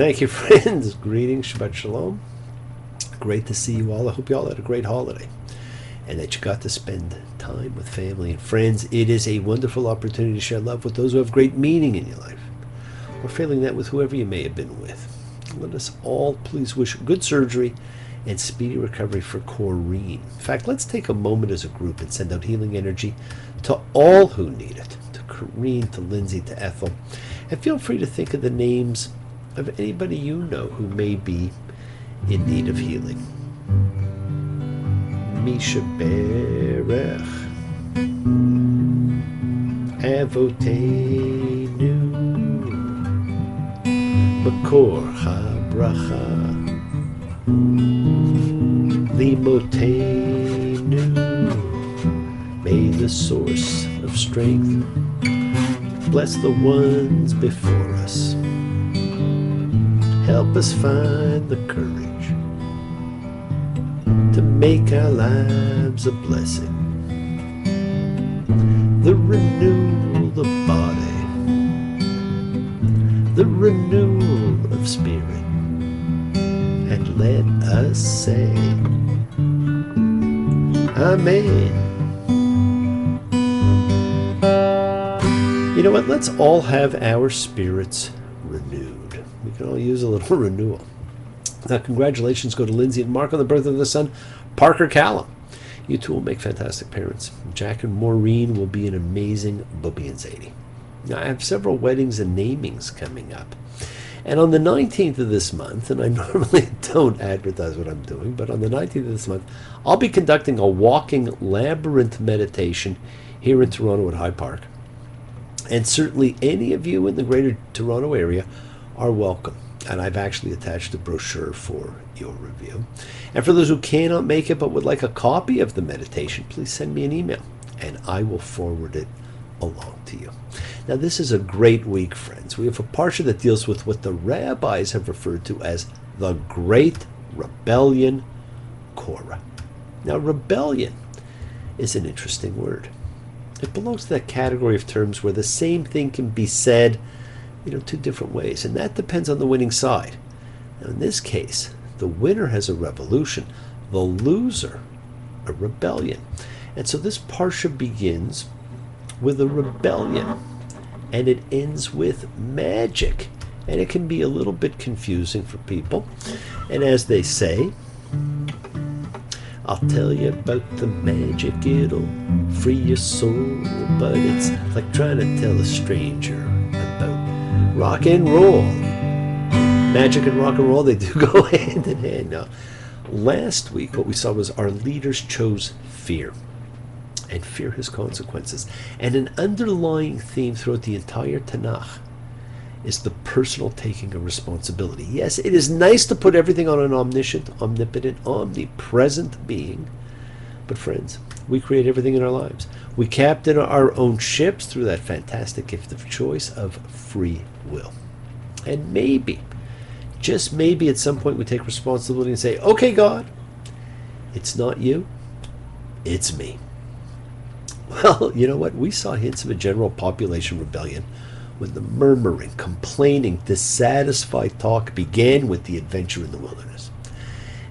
Thank you, friends. Greetings, Shabbat Shalom. Great to see you all. I hope you all had a great holiday and that you got to spend time with family and friends. It is a wonderful opportunity to share love with those who have great meaning in your life, or failing that with whoever you may have been with. Let us all please wish good surgery and speedy recovery for Corrine. In fact, let's take a moment as a group and send out healing energy to all who need it, to Corrine, to Lindsay, to Ethel. And feel free to think of the names of anybody you know who may be in need of healing. Misha Berech, Avotenu, Makor HaBracha, Limotenu. May the source of strength bless the ones before us. Help us find the courage to make our lives a blessing. The renewal of body, the renewal of spirit, and let us say, Amen. You know what? Let's all have our spirits renewed. We can all use a little renewal. Now, congratulations go to Lindsay and Mark on the birth of their son, Parker Callum. You two will make fantastic parents. Jack and Maureen will be an amazing Bubby and Zadie. Now, I have several weddings and namings coming up. And on the 19th of this month, and I normally don't advertise what I'm doing, but on the 19th of this month, I'll be conducting a walking labyrinth meditation here in Toronto at High Park. And certainly any of you in the greater Toronto area are welcome. And I've actually attached a brochure for your review. And for those who cannot make it but would like a copy of the meditation, please send me an email and I will forward it along to you. Now, this is a great week, friends. We have a parsha that deals with what the rabbis have referred to as the Great Rebellion, Korah. Now, rebellion is an interesting word. It belongs to that category of terms where the same thing can be said two different ways, and that depends on the winning side. Now, in this case, the winner has a revolution, the loser a rebellion. And so this parsha begins with a rebellion, and it ends with magic, and it can be a little bit confusing for people. And as they say, I'll tell you about the magic, it'll free your soul, but it's like trying to tell a stranger about rock and roll. Magic and rock and roll, they do go hand in hand. Now, last week what we saw was our leaders chose fear, and fear has consequences. And an underlying theme throughout the entire Tanakh is the personal taking of responsibility. Yes, it is nice to put everything on an omniscient, omnipotent, omnipresent being, but friends, we create everything in our lives. We captain our own ships through that fantastic gift of choice of free will. And maybe, just maybe at some point we take responsibility and say, okay, God, it's not you, it's me. Well, you know what? We saw hints of a general population rebellion when the murmuring, complaining, dissatisfied talk began with the adventure in the wilderness.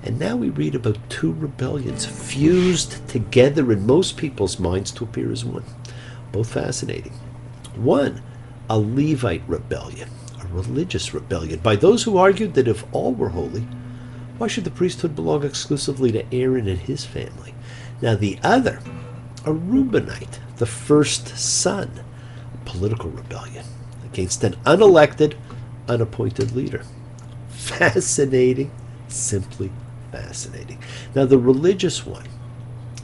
And now we read about two rebellions fused together in most people's minds to appear as one. Both fascinating. One, a Levite rebellion, a religious rebellion by those who argued that if all were holy, why should the priesthood belong exclusively to Aaron and his family? Now the other, a Reubenite, the first son, a political rebellion against an unelected, unappointed leader. Fascinating, simply fascinating. Now the religious one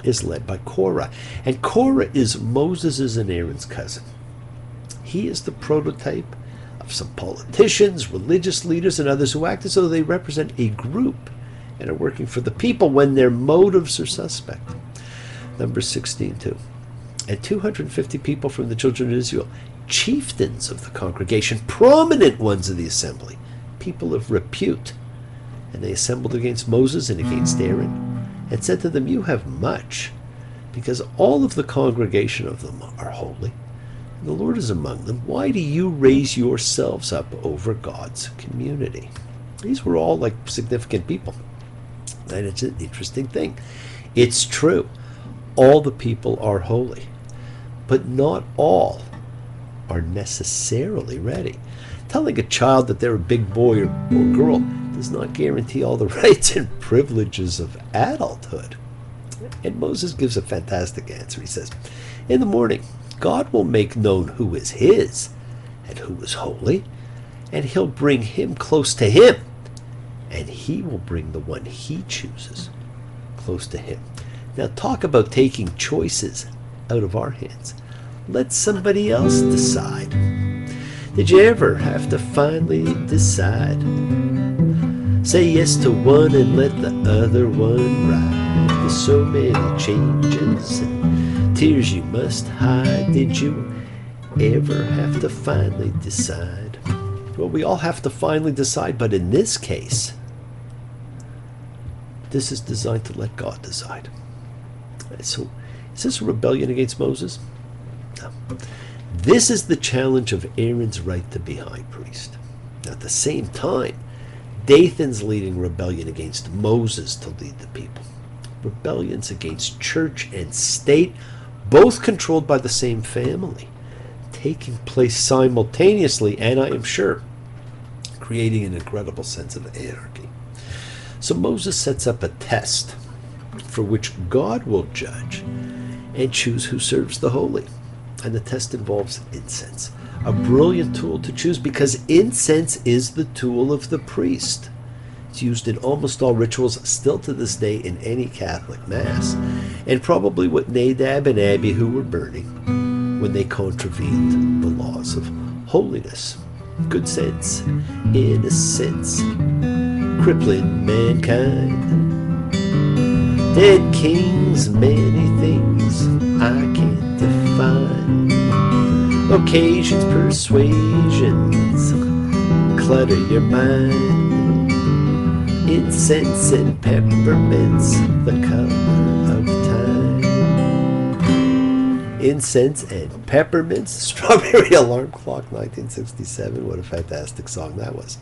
is led by Korah, and Korah is Moses' and Aaron's cousin. He is the prototype of some politicians, religious leaders, and others who act as though they represent a group and are working for the people when their motives are suspect. Number 16 too. And 250 people from the children of Israel, chieftains of the congregation, prominent ones of the assembly, people of repute. And they assembled against Moses and against Aaron, and said to them, you have much, because all of the congregation of them are holy. The Lord is among them. Why do you raise yourselves up over God's community? These were all like significant people. And it's an interesting thing. It's true. All the people are holy. But not all are necessarily ready. Telling a child that they're a big boy or girl does not guarantee all the rights and privileges of adulthood. And Moses gives a fantastic answer. He says, in the morning, God will make known who is his and who is holy, and he'll bring him close to him, and he will bring the one he chooses close to him. Now talk about taking choices out of our hands. Let somebody else decide. Did you ever have to finally decide? Say yes to one and let the other one ride. There's so many changes and tears you must hide. Did you ever have to finally decide? Well, we all have to finally decide, but in this case, this is designed to let God decide. So, is this a rebellion against Moses? No. This is the challenge of Aaron's right to be high priest. Now, at the same time, Dathan's leading rebellion against Moses to lead the people. Rebellions against church and state, both controlled by the same family, taking place simultaneously, and I am sure, creating an incredible sense of anarchy. So Moses sets up a test for which God will judge and choose who serves the holy. And the test involves incense, a brilliant tool to choose because incense is the tool of the priest. It's used in almost all rituals still to this day in any Catholic Mass, and probably what Nadab and Abihu were burning when they contravened the laws of holiness. Good sense, innocence, crippling mankind. Dead kings, many things I can't define. Occasions, persuasions, clutter your mind. Incense and peppermints, the color of time. Incense and peppermints, Strawberry Alarm Clock, 1967. What a fantastic song that was.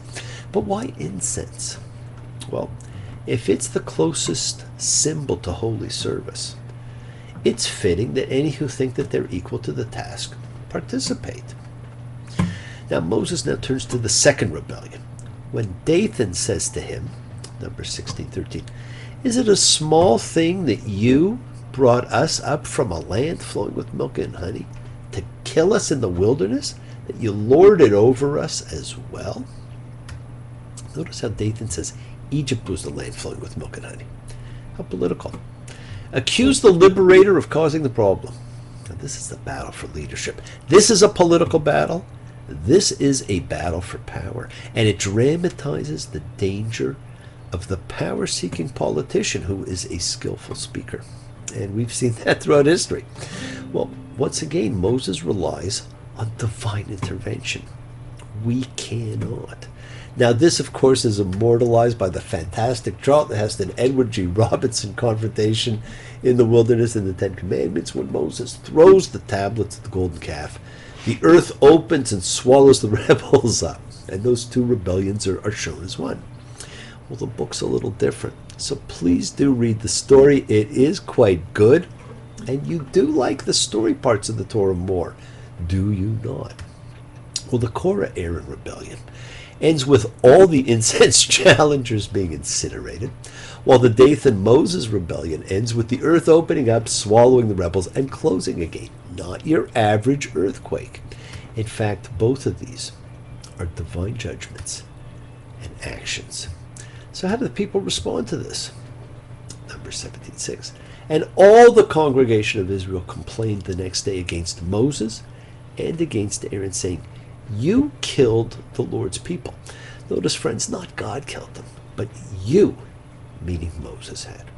But why incense? Well, if it's the closest symbol to holy service, it's fitting that any who think that they're equal to the task participate. Now Moses now turns to the second rebellion. When Dathan says to him, Numbers 16:13, is it a small thing that you brought us up from a land flowing with milk and honey to kill us in the wilderness, that you lord it over us as well? Notice how Dathan says Egypt was the land flowing with milk and honey. How political. Accuse the liberator of causing the problem. Now, this is the battle for leadership. This is a political battle. This is a battle for power. And it dramatizes the danger of the power-seeking politician who is a skillful speaker. And we've seen that throughout history. Well, once again, Moses relies on divine intervention. We cannot. Now, this, of course, is immortalized by the fantastic Charlton Heston, Edward G. Robinson confrontation in the wilderness in the Ten Commandments when Moses throws the tablets at the golden calf. The earth opens and swallows the rebels up. And those two rebellions are shown as one. Well, the book's a little different. So please do read the story. It is quite good. And you do like the story parts of the Torah more, do you not? Well, the Korah-Aaron rebellion ends with all the incense challengers being incinerated, while the Dathan-Moses rebellion ends with the earth opening up, swallowing the rebels, and closing again. Not your average earthquake. In fact, both of these are divine judgments and actions. So how do the people respond to this? Numbers 17:6. And all the congregation of Israel complained the next day against Moses and against Aaron, saying, you killed the Lord's people. Notice, friends, not God killed them, but you, meaning Moses, had.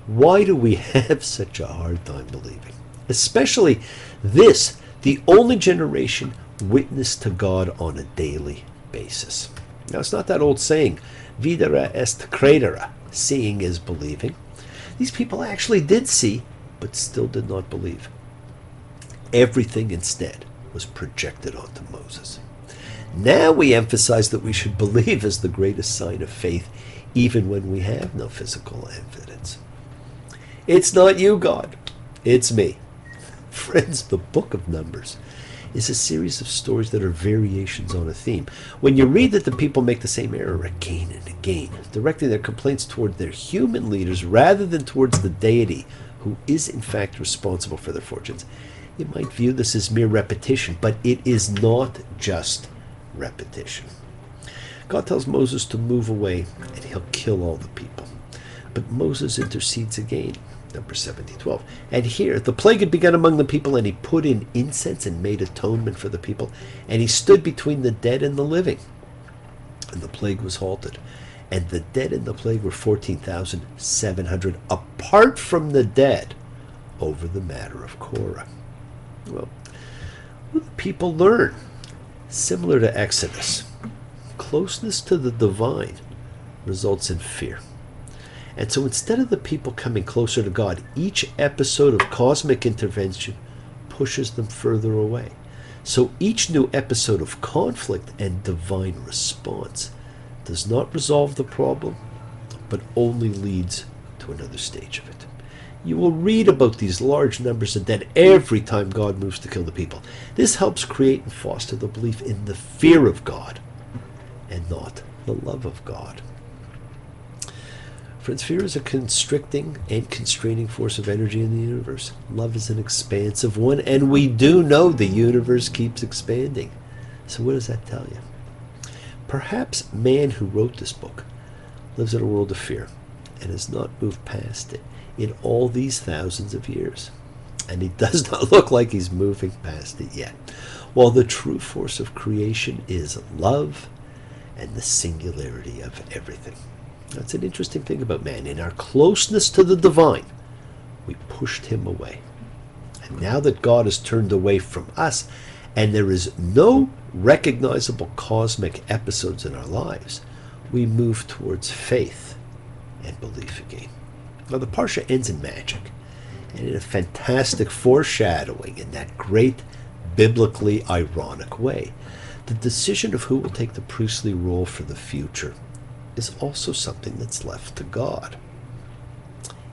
Why do we have such a hard time believing? Especially this, the only generation witnessed to God on a daily basis. Now, it's not that old saying, videre est credere, seeing is believing. These people actually did see, but still did not believe. Everything instead was projected onto Moses. Now we emphasize that we should believe as the greatest sign of faith, even when we have no physical evidence. It's not you, God. It's me. Friends, the book of Numbers is a series of stories that are variations on a theme. When you read that the people make the same error again and again, directing their complaints toward their human leaders rather than towards the deity who is in fact responsible for their fortunes, you might view this as mere repetition, but it is not just repetition. God tells Moses to move away and he'll kill all the people. But Moses intercedes again. Numbers 17:12. And here the plague had begun among the people, and he put in incense and made atonement for the people, and he stood between the dead and the living. And the plague was halted. And the dead in the plague were 14,700, apart from the dead, over the matter of Korah. Well, what do the people learn? Similar to Exodus, closeness to the divine results in fear. And so instead of the people coming closer to God, each episode of cosmic intervention pushes them further away. So each new episode of conflict and divine response does not resolve the problem, but only leads to another stage of it. You will read about these large numbers of dead every time God moves to kill the people. This helps create and foster the belief in the fear of God and not the love of God. Friends, fear is a constricting and constraining force of energy in the universe. Love is an expansive one, and we do know the universe keeps expanding. So what does that tell you? Perhaps man who wrote this book lives in a world of fear and has not moved past it in all these thousands of years. And he does not look like he's moving past it yet. While the true force of creation is love and the singularity of everything. That's an interesting thing about man. In our closeness to the divine, we pushed him away. And now that God has turned away from us, and there is no recognizable cosmic episodes in our lives, we move towards faith and belief again. Now the Parsha ends in magic, and in a fantastic foreshadowing in that great, biblically ironic way. The decision of who will take the priestly role for the future is also something that's left to God.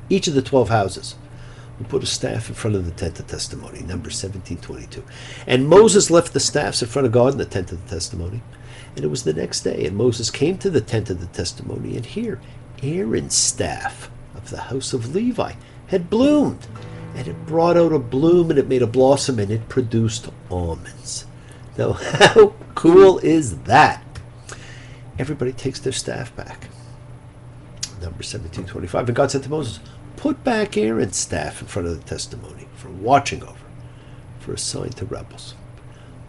Each of the 12 houses will put a staff in front of the tent of testimony, Numbers 17:22. And Moses left the staffs in front of God in the tent of the testimony. And it was the next day, and Moses came to the tent of the testimony, and here Aaron's staff of the house of Levi had bloomed. And it brought out a bloom, and it made a blossom, and it produced almonds. Now, how cool is that? Everybody takes their staff back. Numbers 17:25. And God said to Moses, put back Aaron's staff in front of the testimony for watching over, for a sign to rebels.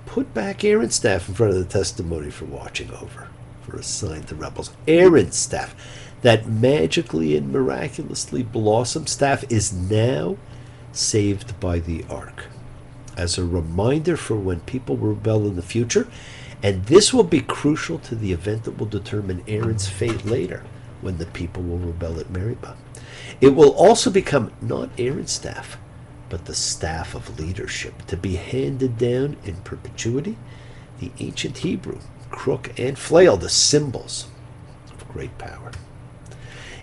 Put back Aaron's staff in front of the testimony for watching over, for a sign to rebels. Aaron's staff, that magically and miraculously blossomed staff, is now saved by the ark, as a reminder for when people rebel in the future. And this will be crucial to the event that will determine Aaron's fate later, when the people will rebel at Meribah. It will also become not Aaron's staff, but the staff of leadership, to be handed down in perpetuity. The ancient Hebrew, crook and flail, the symbols of great power.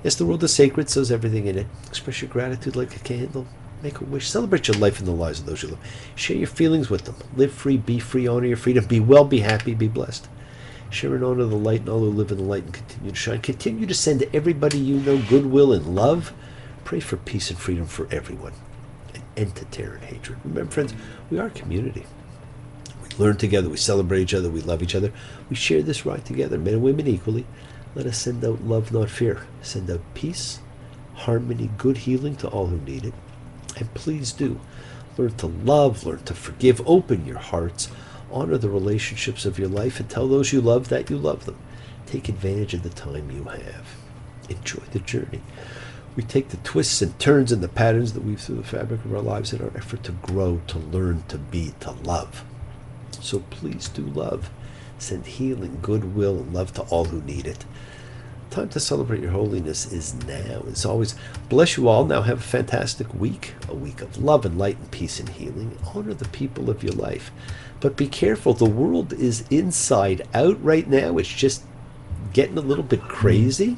Yes, the world is sacred, so is everything in it. Express your gratitude like a candle. Make a wish. Celebrate your life and the lives of those you love. Share your feelings with them. Live free, be free, honor your freedom. Be well, be happy, be blessed. Share and honor the light and all who live in the light and continue to shine. Continue to send to everybody you know goodwill and love. Pray for peace and freedom for everyone. An end to terror and hatred. Remember, friends, we are a community. We learn together. We celebrate each other. We love each other. We share this ride together, men and women equally. Let us send out love, not fear. Send out peace, harmony, good healing to all who need it. And please do learn to love, learn to forgive, open your hearts, honor the relationships of your life, and tell those you love that you love them. Take advantage of the time you have. Enjoy the journey. We take the twists and turns and the patterns that weave through the fabric of our lives in our effort to grow, to learn, to be, to love. So please do love. Send healing, goodwill, and love to all who need it. Time to celebrate your holiness is now. As always, bless you all. Now have a fantastic week, a week of love and light and peace and healing. Honor the people of your life. But be careful. The world is inside out right now. It's just getting a little bit crazy.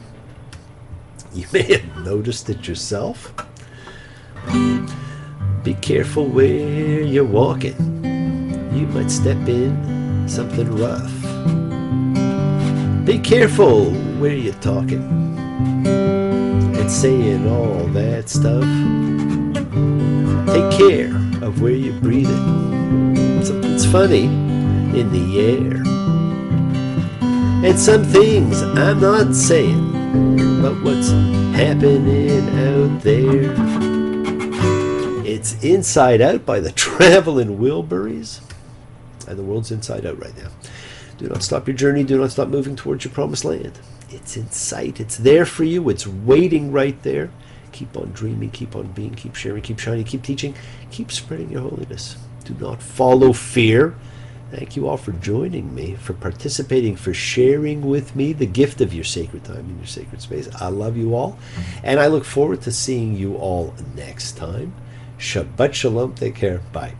You may have noticed it yourself. Be careful where you're walking. You might step in something rough. Be careful where you're talking and saying all that stuff. Take care of where you're breathing. Something's funny in the air. And some things I'm not saying, but what's happening out there. It's Inside Out by the Traveling Wilburys. And the world's inside out right now. Do not stop your journey. Do not stop moving towards your promised land. It's in sight. It's there for you. It's waiting right there. Keep on dreaming. Keep on being. Keep sharing. Keep shining. Keep teaching. Keep spreading your holiness. Do not follow fear. Thank you all for joining me, for participating, for sharing with me the gift of your sacred time in your sacred space. I love you all. And I look forward to seeing you all next time. Shabbat shalom. Take care. Bye.